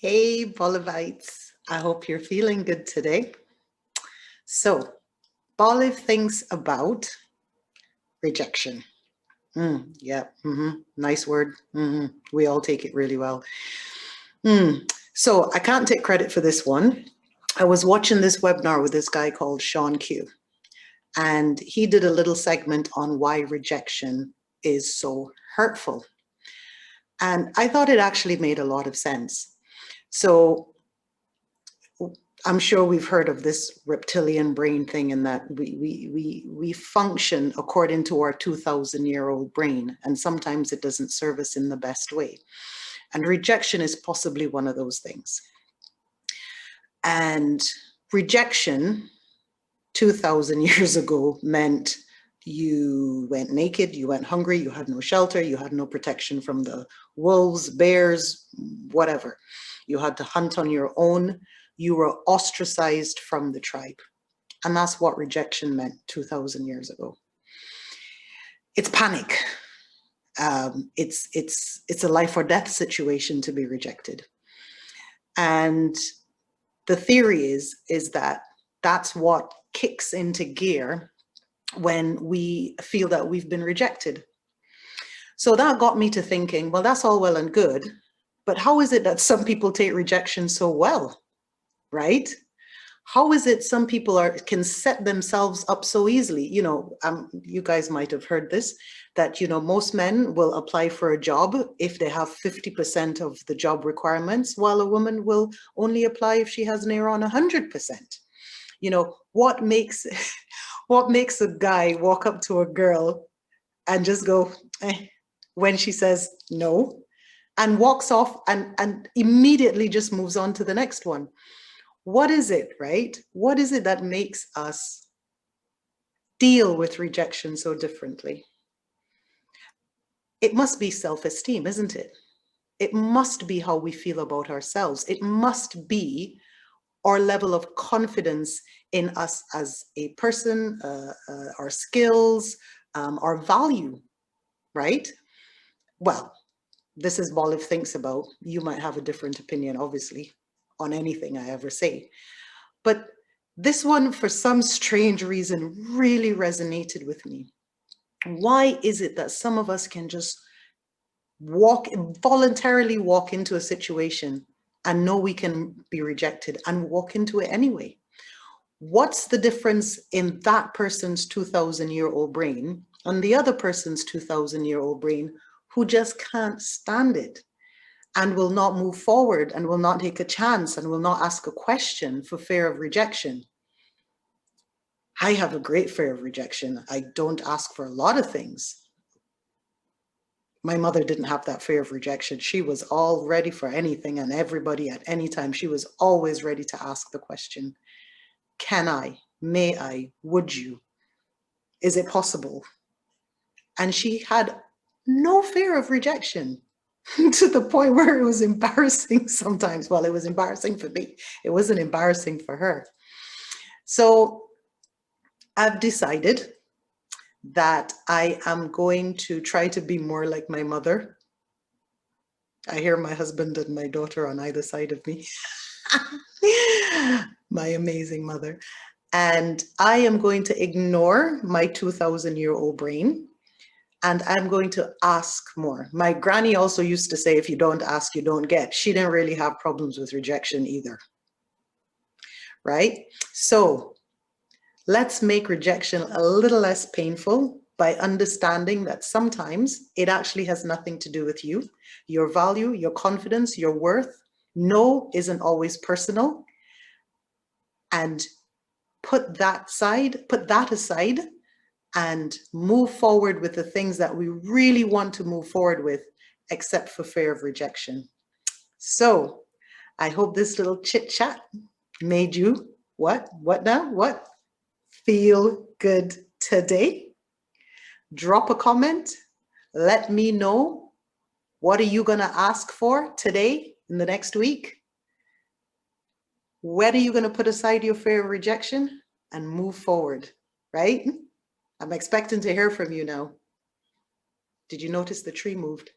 Hey, Bolivites. I hope you're feeling good today. So, Boliv thinks about rejection. Yeah, nice word. We all take it really well. So, I can't take credit for this one. I was watching this webinar with this guy called Sean Q, and he did a little segment on why rejection is so hurtful. And I thought it actually made a lot of sense. So, I'm sure we've heard of this reptilian brain thing, in that we function according to our 2,000-year-old brain, and sometimes it doesn't serve us in the best way. And rejection is possibly one of those things. And rejection 2,000 years ago meant you went naked, you went hungry, you had no shelter, you had no protection from the wolves, bears, whatever. You had to hunt on your own. You were ostracized from the tribe. And that's what rejection meant 2,000 years ago. It's panic. It's a life or death situation to be rejected. And the theory is that that's what kicks into gear when we feel that we've been rejected. So that got me to thinking, well, that's all well and good, but how is it that some people take rejection so well, right? How is it some people can set themselves up so easily? You guys might have heard this, that, most men will apply for a job if they have 50% of the job requirements, while a woman will only apply if she has near on 100%. What makes a guy walk up to a girl and just go, when she says no, and walks off and immediately just moves on to the next one? What is it, right? What is it that makes us deal with rejection so differently? It must be self-esteem, isn't it? It must be how we feel about ourselves. It must be our level of confidence in us as a person, our skills, our value, right? Well, this is Boliv thinks about. You might have a different opinion, obviously, on anything I ever say. But this one, for some strange reason, really resonated with me. Why is it that some of us can just voluntarily walk into a situation and know we can be rejected and walk into it anyway? What's the difference in that person's 2,000-year-old brain and the other person's 2,000-year-old brain who just can't stand it and will not move forward and will not take a chance and will not ask a question for fear of rejection? I have a great fear of rejection. I don't ask for a lot of things. My mother didn't have that fear of rejection. She was all ready for anything and everybody at any time. She was always ready to ask the question, can I, may I, would you, is it possible? And she had no fear of rejection to the point where it was embarrassing sometimes. Well, it was embarrassing for me. It wasn't embarrassing for her. So I've decided that I am going to try to be more like my mother. I hear my husband and my daughter on either side of me. My amazing mother. And I am going to ignore my 2,000-year-old brain, and I'm going to ask more. My granny also used to say, if you don't ask, you don't get. She didn't really have problems with rejection either, right? So let's make rejection a little less painful by understanding that sometimes it actually has nothing to do with you, your value, your confidence, your worth. No isn't always personal. And put that aside and move forward with the things that we really want to move forward with, except for fear of rejection. So I hope this little chit chat made you what feel good today. Drop a comment. Let me know, what are you going to ask for today in the next week? When are you going to put aside your fear of rejection and move forward, right? I'm expecting to hear from you now. Did you notice the tree moved?